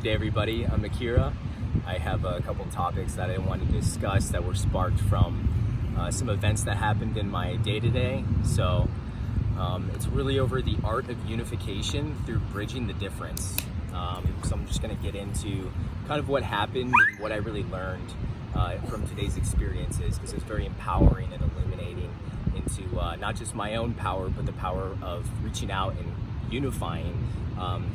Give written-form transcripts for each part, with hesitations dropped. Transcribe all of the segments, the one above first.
Good day, everybody. I'm Akira. I have a couple topics that I want to discuss that were sparked from some events that happened in my day-to-day. So it's really over the art of unification through bridging the difference. So I'm just going to get into kind of what happened and what I really learned from today's experiences, because it's very empowering and illuminating into not just my own power, but the power of reaching out and unifying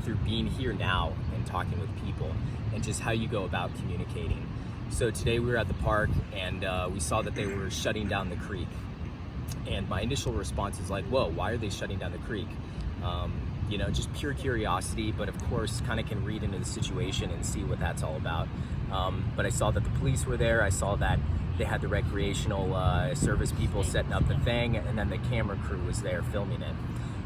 through being here now and talking with people, and just how you go about communicating. So today we were at the park and we saw that they were shutting down the creek, and my initial response is like, whoa, why are they shutting down the creek? Just pure curiosity, but of course kind of can read into the situation and see what that's all about. But I saw that the police were there. I saw that they had the recreational service people setting up the thing, and then the camera crew was there filming it.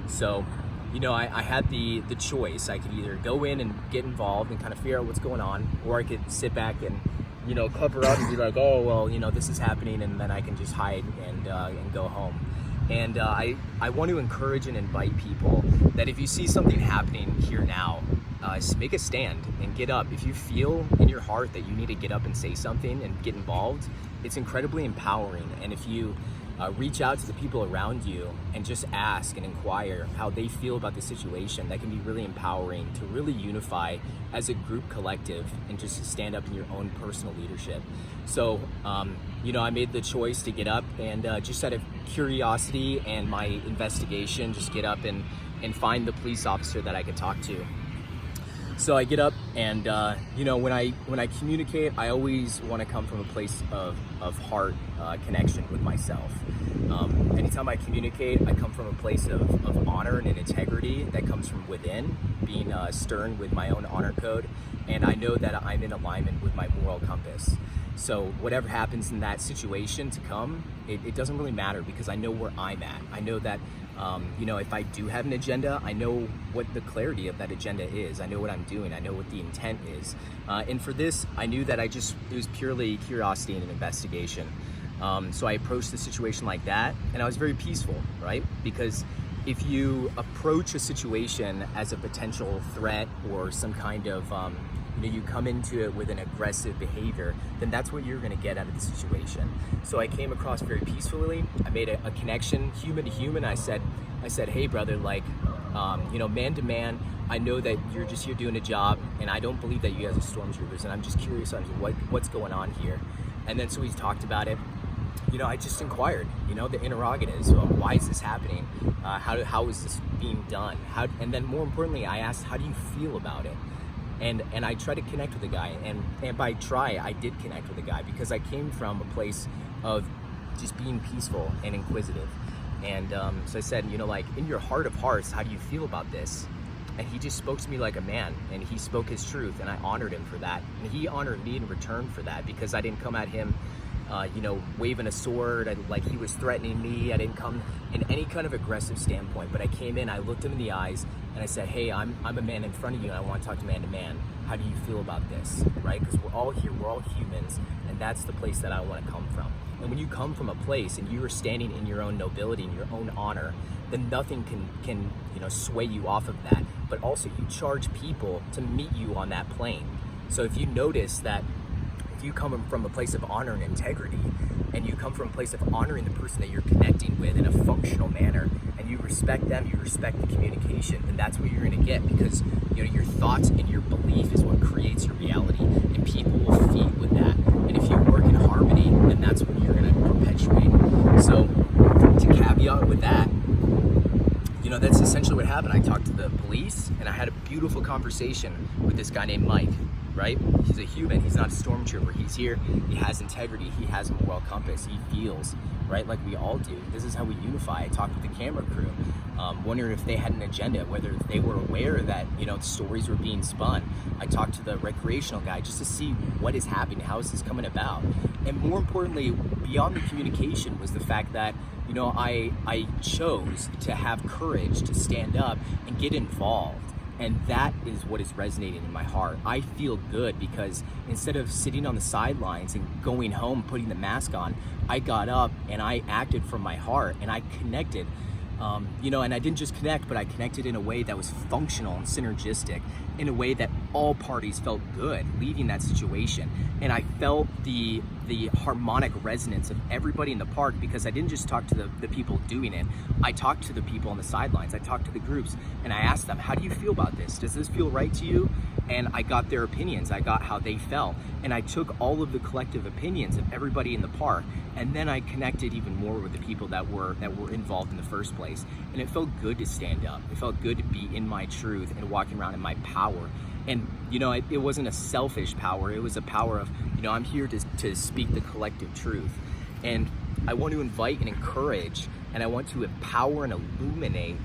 So I had the choice. I could either go in and get involved and kind of figure out what's going on, or I could sit back and cover up and be like, oh well, this is happening, and then I can just hide and go home. And I want to encourage and invite people that if you see something happening here now, make a stand and get up. If you feel in your heart that you need to get up and say something and get involved, it's incredibly empowering. And if you reach out to the people around you and just ask and inquire how they feel about the situation, that can be really empowering to really unify as a group collective and just to stand up in your own personal leadership. So, I made the choice to get up and just out of curiosity and my investigation, just get up and find the police officer that I could talk to. So I get up and, when I communicate, I always want to come from a place of heart connection with myself. Anytime I communicate, I come from a place of honor and integrity that comes from within, being stern with my own honor code. And I know that I'm in alignment with my moral compass. So whatever happens in that situation to come, it doesn't really matter, because I know where I'm at. I know that, if I do have an agenda, I know what the clarity of that agenda is. I know what I'm doing. I know what the intent is. And for this, I knew that it was purely curiosity and an investigation. So I approached the situation like that, and I was very peaceful, right? Because if you approach a situation as a potential threat or some kind of, you come into it with an aggressive behavior, then that's what you're going to get out of the situation. So I came across very peacefully. I made a connection, human to human. I said, hey brother, man to man, I know that you're just here doing a job, and I don't believe that you guys are stormtroopers, and I'm just curious on what's going on here. And then so we talked about it. I just inquired, the interrogatives. Why is this happening? How is this being done? And then more importantly, I asked, how do you feel about it? And I tried to connect with the guy, and by try, I did connect with the guy, because I came from a place of just being peaceful and inquisitive. And so I said, in your heart of hearts, how do you feel about this? And he just spoke to me like a man, and he spoke his truth, and I honored him for that. And he honored me in return for that, because I didn't come at him waving a sword, like he was threatening me. I didn't come in any kind of aggressive standpoint, but I came in, I looked him in the eyes, and I said, hey, I'm a man in front of you, and I want to talk to man to man. How do you feel about this, right? Because we're all here, we're all humans, and that's the place that I want to come from. And when you come from a place and you are standing in your own nobility and your own honor, then nothing can sway you off of that. But also you charge people to meet you on that plane. So if you notice that if you come from a place of honor and integrity, and you come from a place of honoring the person that you're connecting with in a functional manner, and you respect them, you respect the communication, then that's what you're going to get, because your thoughts and your belief is what creates your reality, and people will feed with that. And if you work in harmony, then that's what you're going to perpetuate. So to caveat with that, that's essentially what happened. I talked to the police, and I had a beautiful conversation with this guy named Mike, right? He's a human. He's not a stormtrooper. He's here. He has integrity. He has a moral compass. He feels, right, like we all do. This is how we unify. I talked with the camera crew, wondering if they had an agenda, whether they were aware that, stories were being spun. I talked to the recreational guy just to see what is happening. How is this coming about? And more importantly, beyond the communication was the fact that, I chose to have courage to stand up and get involved. And that is what is resonating in my heart. I feel good because instead of sitting on the sidelines and going home, putting the mask on, I got up and I acted from my heart, and I connected. And I didn't just connect, but I connected in a way that was functional and synergistic, in a way that all parties felt good leaving that situation. And I felt the harmonic resonance of everybody in the park, because I didn't just talk to the people doing it. I talked to the people on the sidelines. I talked to the groups, and I asked them, how do you feel about this? Does this feel right to you? And I got their opinions. I got how they felt. And I took all of the collective opinions of everybody in the park, and then I connected even more with the people that were involved in the first place. And it felt good to stand up. It felt good to be in my truth and walking around in my power. And it wasn't a selfish power. It was a power of, I'm here to speak the collective truth. And I want to invite and encourage, and I want to empower and illuminate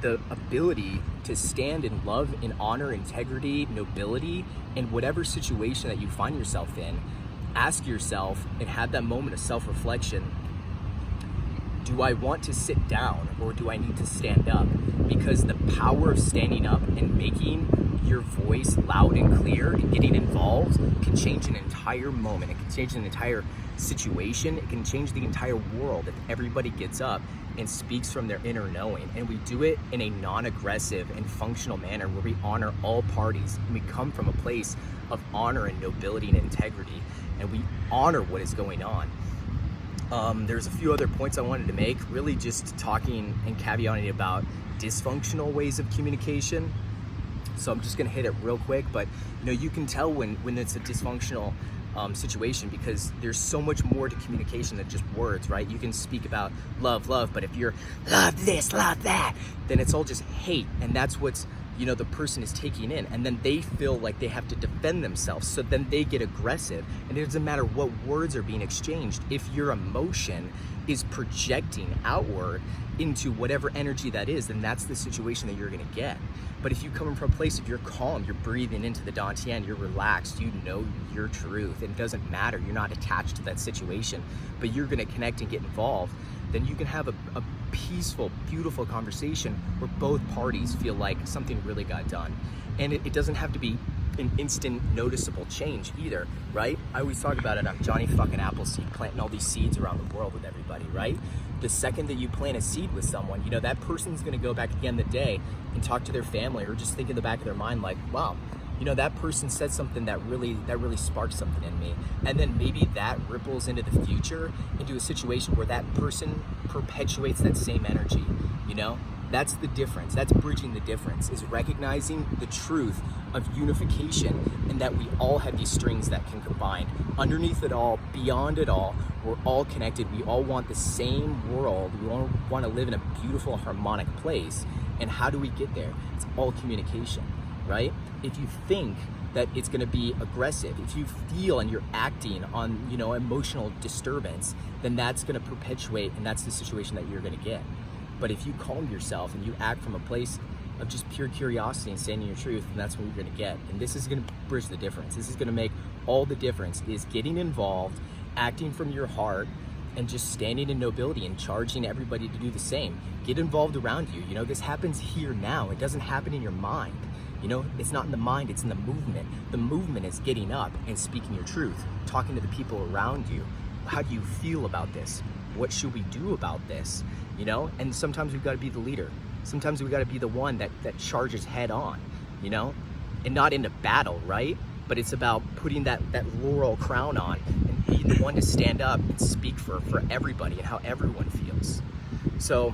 the ability to stand in love, in honor, integrity, nobility, in whatever situation that you find yourself in. Ask yourself and have that moment of self-reflection. Do I want to sit down, or do I need to stand up? Because the power of standing up and making your voice loud and clear and getting involved can change an entire moment. It can change an entire situation. It can change the entire world if everybody gets up and speaks from their inner knowing. And we do it in a non-aggressive and functional manner where we honor all parties. And we come from a place of honor and nobility and integrity, and we honor what is going on. There's a few other points I wanted to make, really just talking and caveating about dysfunctional ways of communication. So I'm just gonna hit it real quick, but you can tell when it's a dysfunctional situation, because there's so much more to communication than just words, right? You can speak about love, but if you're love this, love that, then it's all just hate, and that's what's the person is taking in, and then they feel like they have to defend themselves, so then they get aggressive. And it doesn't matter what words are being exchanged, if your emotion is projecting outward into whatever energy that is, then that's the situation that you're gonna get. But if you come from a place of you're calm, you're breathing into the dantian, you're relaxed, you know your truth, and it doesn't matter, you're not attached to that situation, but you're gonna connect and get involved, then you can have a peaceful, beautiful conversation where both parties feel like something really got done. And it doesn't have to be an instant noticeable change either, right? I always talk about it, I'm Johnny fucking Appleseed, planting all these seeds around the world with everybody, right? The second that you plant a seed with someone, that person's gonna go back again the day and talk to their family, or just think in the back of their mind like, wow, that person said something that really sparked something in me. And then maybe that ripples into the future, into a situation where that person perpetuates that same energy, That's the difference. That's bridging the difference, is recognizing the truth of unification, and that we all have these strings that can combine. Underneath it all, beyond it all, we're all connected. We all want the same world. We all want to live in a beautiful, harmonic place. And how do we get there? It's all communication, right? If you think that it's going to be aggressive, if you feel and you're acting on, emotional disturbance, then that's going to perpetuate, and that's the situation that you're going to get. But if you calm yourself and you act from a place of just pure curiosity and standing your truth, then that's what you're going to get. And this is going to bridge the difference. This is going to make all the difference, is getting involved, acting from your heart, and just standing in nobility and charging everybody to do the same. Get involved around you. This happens here now. It doesn't happen in your mind. It's not in the mind, it's in the movement. The movement is getting up and speaking your truth, talking to the people around you. How do you feel about this? What should we do about this? And sometimes we've got to be the leader. Sometimes we've got to be the one that charges head on, and not into battle, right? But it's about putting that laurel crown on and being the one to stand up and speak for everybody and how everyone feels. So,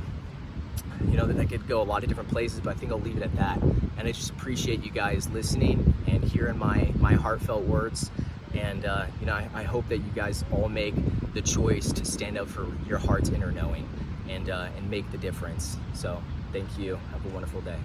that could go a lot of different places, but I think I'll leave it at that. And I just appreciate you guys listening and hearing my heartfelt words. And I hope that you guys all make the choice to stand up for your heart's inner knowing and make the difference. So thank you. Have a wonderful day.